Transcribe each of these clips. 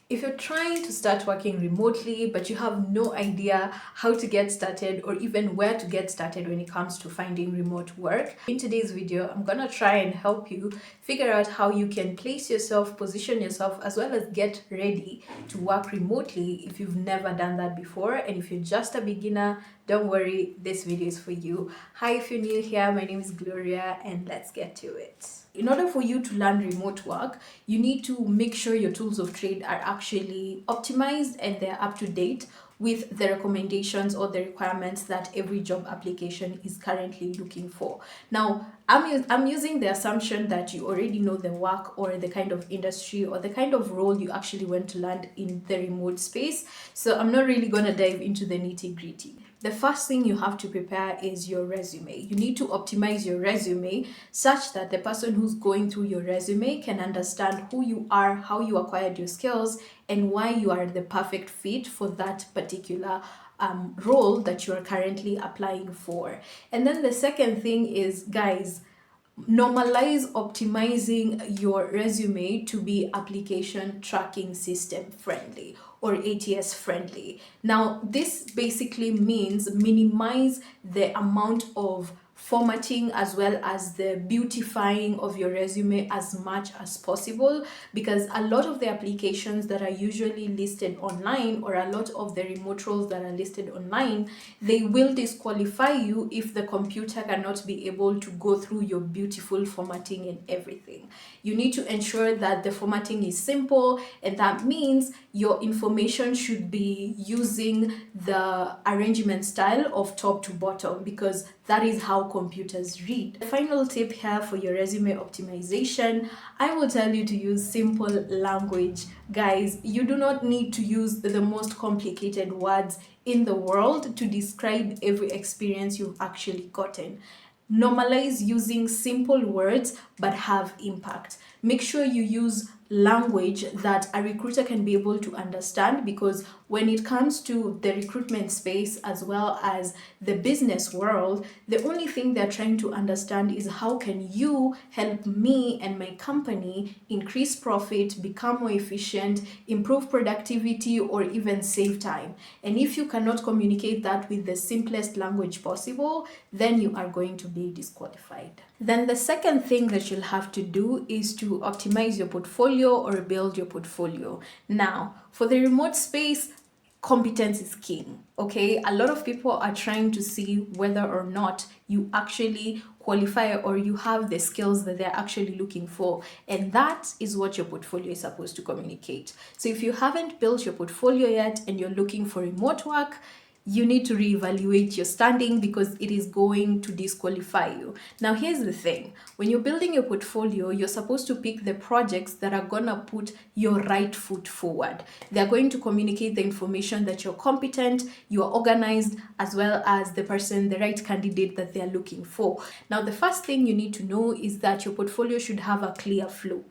If you're trying to start working remotely, but you have no idea how to get started or even where to get started when it comes to finding remote work, in today's video, I'm gonna try and help you figure out how you can place yourself, position yourself, as well as get ready to work remotely if you've never done that before. And if you're just a beginner, don't worry, this video is for you. Hi, if you're new here, my name is Gloria, and let's get to it. In order for you to learn remote work, you need to make sure your tools of trade are actually optimized and they're up to date with the recommendations or the requirements that every job application is currently looking for. Now, I'm using the assumption that you already know the work or the kind of industry or the kind of role you actually want to land in the remote space. So I'm not really going to dive into the nitty-gritty. The first thing you have to prepare is your resume. You need to optimize your resume such that the person who's going through your resume can understand who you are, how you acquired your skills, and why you are the perfect fit for that particular role that you are currently applying for. And then the second thing is, guys, normalize optimizing your resume to be application tracking system friendly or ATS friendly. Now, this basically means minimize the amount of formatting as well as the beautifying of your resume as much as possible, because a lot of the applications that are usually listed online or a lot of the remote roles that are listed online, they will disqualify you if the computer cannot be able to go through your beautiful formatting and everything. You need to ensure that the formatting is simple, and that means your information should be using the arrangement style of top to bottom, because that is how computers read. The final tip here for your resume optimization, I will tell you to use simple language. Guys, you do not need to use the most complicated words in the world to describe every experience you've actually gotten. Normalize using simple words but have impact. Make sure you use language that a recruiter can be able to understand, because when it comes to the recruitment space as well as the business world, the only thing they're trying to understand is how can you help me and my company increase profit, become more efficient, improve productivity, or even save time. And if you cannot communicate that with the simplest language possible, then you are going to be disqualified. Then the second thing that you'll have to do is to optimize your portfolio or build your portfolio. Now, for the remote space, competence is king. Okay, a lot of people are trying to see whether or not you actually qualify or you have the skills that they're actually looking for, and that is what your portfolio is supposed to communicate. So if you haven't built your portfolio yet and you're looking for remote work, you need to reevaluate your standing, because it is going to disqualify you. Now, here's the thing. When you're building your portfolio, you're supposed to pick the projects that are going to put your right foot forward. They're going to communicate the information that you're competent, you are organized, as well as the right candidate that they're looking for. Now, the first thing you need to know is that your portfolio should have a clear flow.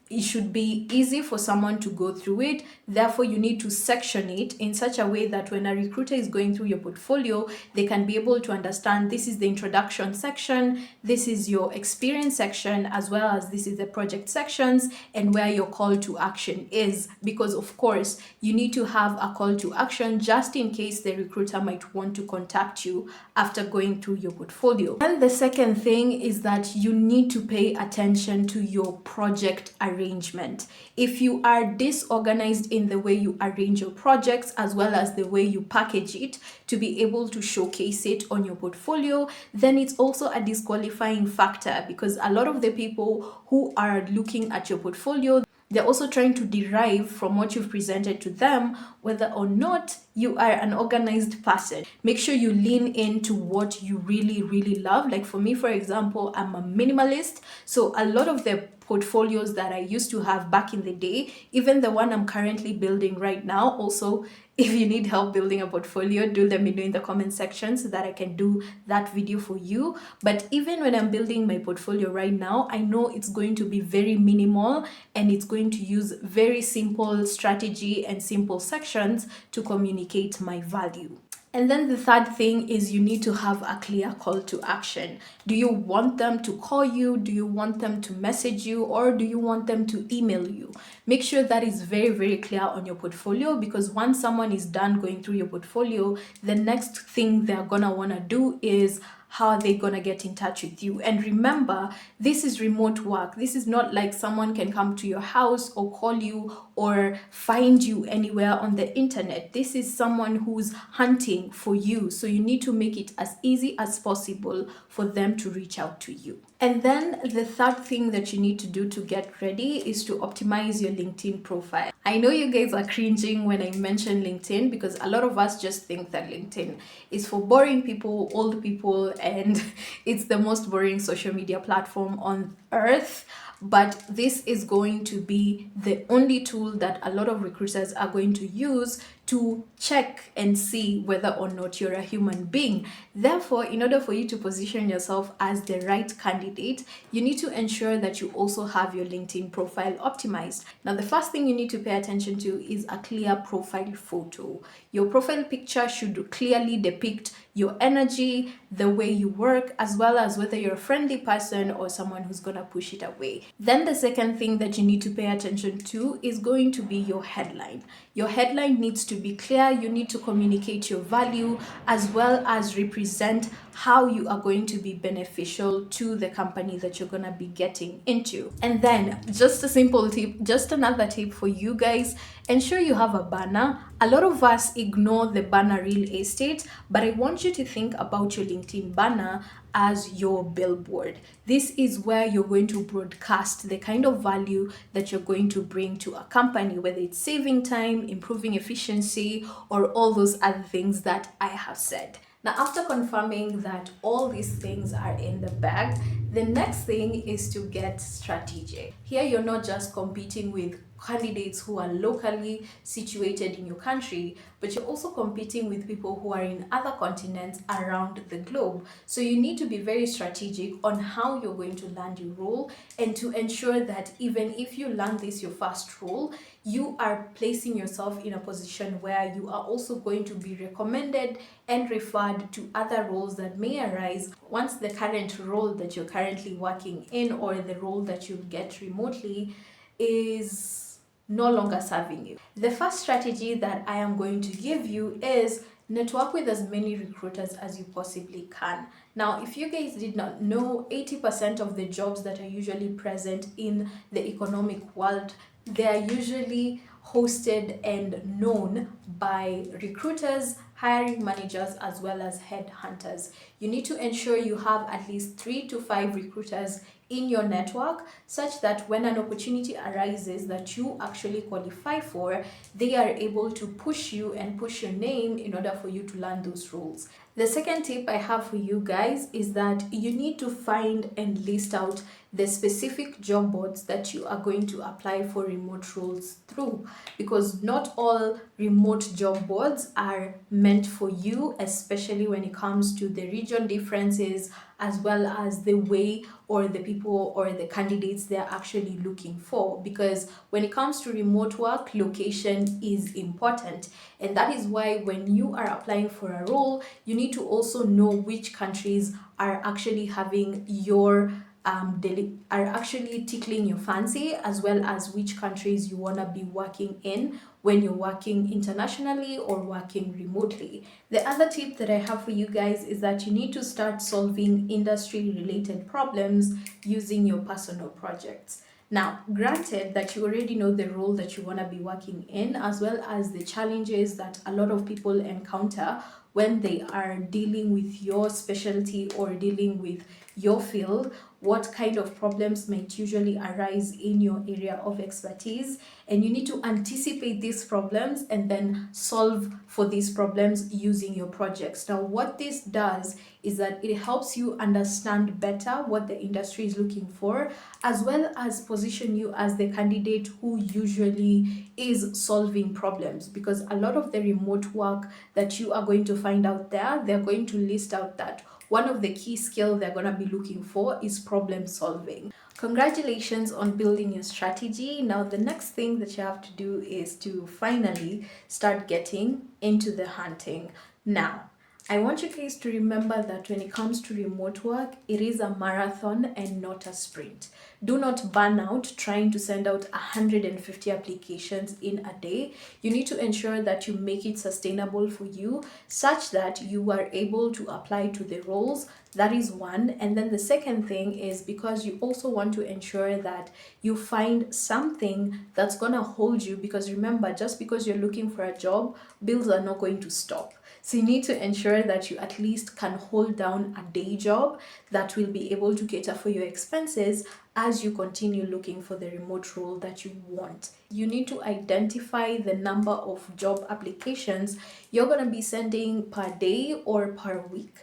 It should be easy for someone to go through it. Therefore, you need to section it in such a way that when a recruiter is going through your portfolio, they can be able to understand this is the introduction section, this is your experience section, as well as this is the project sections and where your call to action is. Because of course, you need to have a call to action just in case the recruiter might want to contact you after going through your portfolio. And the second thing is that you need to pay attention to your project arrangement. If you are disorganized in the way you arrange your projects as well as the way you package it to be able to showcase it on your portfolio, then it's also a disqualifying factor, because a lot of the people who are looking at your portfolio, they're also trying to derive from what you've presented to them whether or not you are an organized person. Make sure you lean into what you really, really love. Like for me, for example, I'm a minimalist. So a lot of the portfolios that I used to have back in the day, even the one I'm currently building right now, also, if you need help building a portfolio, do let me know in the comment section so that I can do that video for you. But even when I'm building my portfolio right now, I know it's going to be very minimal and it's going to use very simple strategy and simple sections to communicate my value. And then the third thing is you need to have a clear call to action. Do you want them to call you? Do you want them to message you? Or do you want them to email you? Make sure that is very, very clear on your portfolio, because once someone is done going through your portfolio, the next thing they're gonna wanna do is how are they gonna get in touch with you. And remember, this is remote work. This is not like someone can come to your house or call you or find you anywhere on the internet. This is someone who's hunting for you, so you need to make it as easy as possible for them to reach out to you. And then the third thing that you need to do to get ready is to optimize your LinkedIn profile. I know you guys are cringing when I mention LinkedIn, because a lot of us just think that LinkedIn is for boring people, old people, and it's the most boring social media platform on earth. But this is going to be the only tool that a lot of recruiters are going to use to check and see whether or not you're a human being. Therefore, in order for you to position yourself as the right candidate, you need to ensure that you also have your LinkedIn profile optimized. Now, the first thing you need to pay attention to is a clear profile photo. Your profile picture should clearly depict your energy, the way you work, as well as whether you're a friendly person or someone who's gonna push it away. Then the second thing that you need to pay attention to is going to be your headline. Your headline needs to be clear. You need to communicate your value as well as represent how you are going to be beneficial to the company that you're gonna be getting into. And then just a simple tip, just another tip for you guys, ensure you have a banner. A lot of us ignore the banner real estate, but I want you to think about your LinkedIn banner as your billboard. This is where you're going to broadcast the kind of value that you're going to bring to a company, whether it's saving time, improving efficiency, or all those other things that I have said. Now, after confirming that all these things are in the bag, the next thing is to get strategic. Here, you're not just competing with candidates who are locally situated in your country, but you're also competing with people who are in other continents around the globe. So you need to be very strategic on how you're going to land your role, and to ensure that even if you land this your first role, you are placing yourself in a position where you are also going to be recommended and referred to other roles that may arise once the current role that you're currently working in, or the role that you get remotely, is no longer serving you. The first strategy that I am going to give you is network with as many recruiters as you possibly can. Now, if you guys did not know, 80% of the jobs that are usually present in the economic world, they are usually hosted and known by recruiters, hiring managers, as well as headhunters. You need to ensure you have at least 3 to 5 recruiters in your network, such that when an opportunity arises that you actually qualify for, they are able to push you and push your name in order for you to land those roles. The second tip I have for you guys is that you need to find and list out the specific job boards that you are going to apply for remote roles through, because not all remote job boards are meant for you, especially when it comes to the region differences, as well as the way or the people or the candidates they're actually looking for. Because when it comes to remote work, location is important, and that is why when you are applying for a role, you need to also know which countries are actually having your are actually tickling your fancy, as well as which countries you want to be working in when you're working internationally or working remotely. The other tip that I have for you guys is that you need to start solving industry related problems using your personal projects. Now, granted that you already know the role that you want to be working in, as well as the challenges that a lot of people encounter when they are dealing with your specialty or dealing with your field, what kind of problems might usually arise in your area of expertise, and you need to anticipate these problems and then solve for these problems using your projects. Now, what this does is that it helps you understand better what the industry is looking for, as well as position you as the candidate who usually is solving problems. Because a lot of the remote work that you are going to find out there, they're going to list out that one of the key skills they're going to be looking for is problem solving. Congratulations on building your strategy. Now, the next thing that you have to do is to finally start getting into the hunting. Now, I want you guys to remember that when it comes to remote work, it is a marathon and not a sprint. Do not burn out trying to send out 150 applications in a day. You need to ensure that you make it sustainable for you such that you are able to apply to the roles. That is one. And then the second thing is because you also want to ensure that you find something that's going to hold you, because remember, just because you're looking for a job, bills are not going to stop. So you need to ensure that you at least can hold down a day job that will be able to cater for your expenses as you continue looking for the remote role that you want. You need to identify the number of job applications you're going to be sending per day or per week.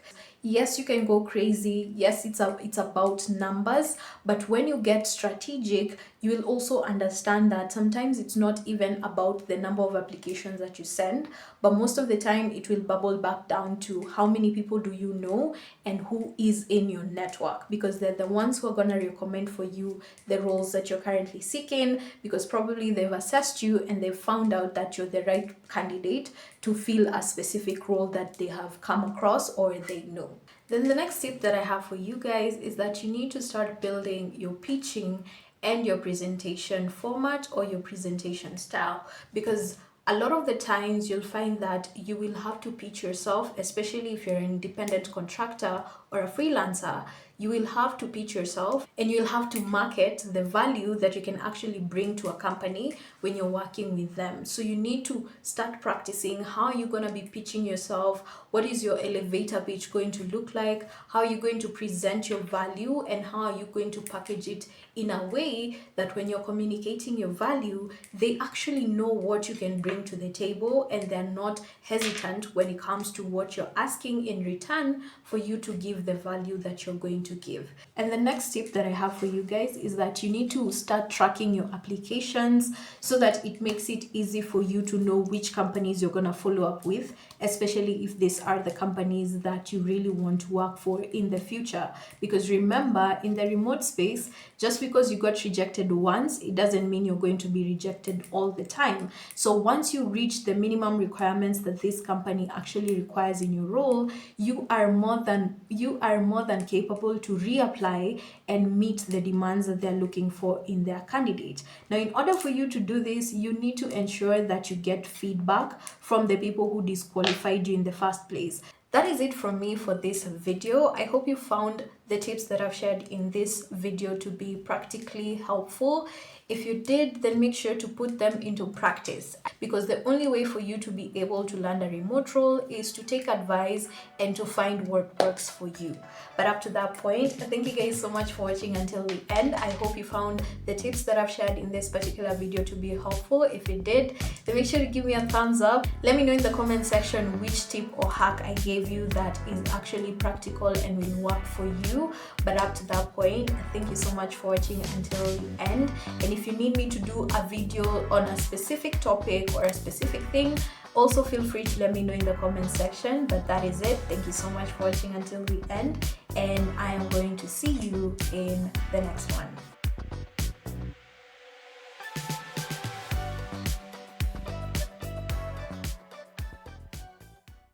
Yes, you can go crazy. Yes, it's about numbers, but when you get strategic, you will also understand that sometimes it's not even about the number of applications that you send, but most of the time it will bubble back down to how many people do you know and who is in your network, because they're the ones who are going to recommend for you the roles that you're currently seeking, because probably they've assessed you and they've found out that you're the right candidate to fill a specific role that they have come across or they know. Then the next tip that I have for you guys is that you need to start building your pitching and your presentation format or your presentation style, because a lot of the times you'll find that you will have to pitch yourself, especially if you're an independent contractor or a freelancer. You will have to pitch yourself and you'll have to market the value that you can actually bring to a company when you're working with them. So you need to start practicing how you're going to be pitching yourself. What is your elevator pitch going to look like? How are you going to present your value, and how are you going to package it in a way that when you're communicating your value, they actually know what you can bring to the table and they're not hesitant when it comes to what you're asking in return for you to give the value that you're going to give. And the next tip that I have for you guys is that you need to start tracking your applications so that it makes it easy for you to know which companies you're going to follow up with, especially if these are the companies that you really want to work for in the future. Because remember, in the remote space, just because you got rejected once, it doesn't mean you're going to be rejected all the time. So once you reach the minimum requirements that this company actually requires in your role, you are more than capable to reapply and meet the demands that they're looking for in their candidate. Now, in order for you to do this, you need to ensure that you get feedback from the people who disqualified you in the first place. That is it from me for this video. I hope you found the tips that I've shared in this video to be practically helpful. If you did, then make sure to put them into practice, because the only way for you to be able to land a remote role is to take advice and to find what works for you. But up to that point, thank you guys so much for watching until the end. I hope you found the tips that I've shared in this particular video to be helpful. If you did, then make sure to give me a thumbs up. Let me know in the comment section which tip or hack I gave you that is actually practical and will work for you. But up to that point, thank you so much for watching until the end. And if you need me to do a video on a specific topic or a specific thing, also feel free to let me know in the comment section. But that is it. Thank you so much for watching until the end, and I am going to see you in the next one.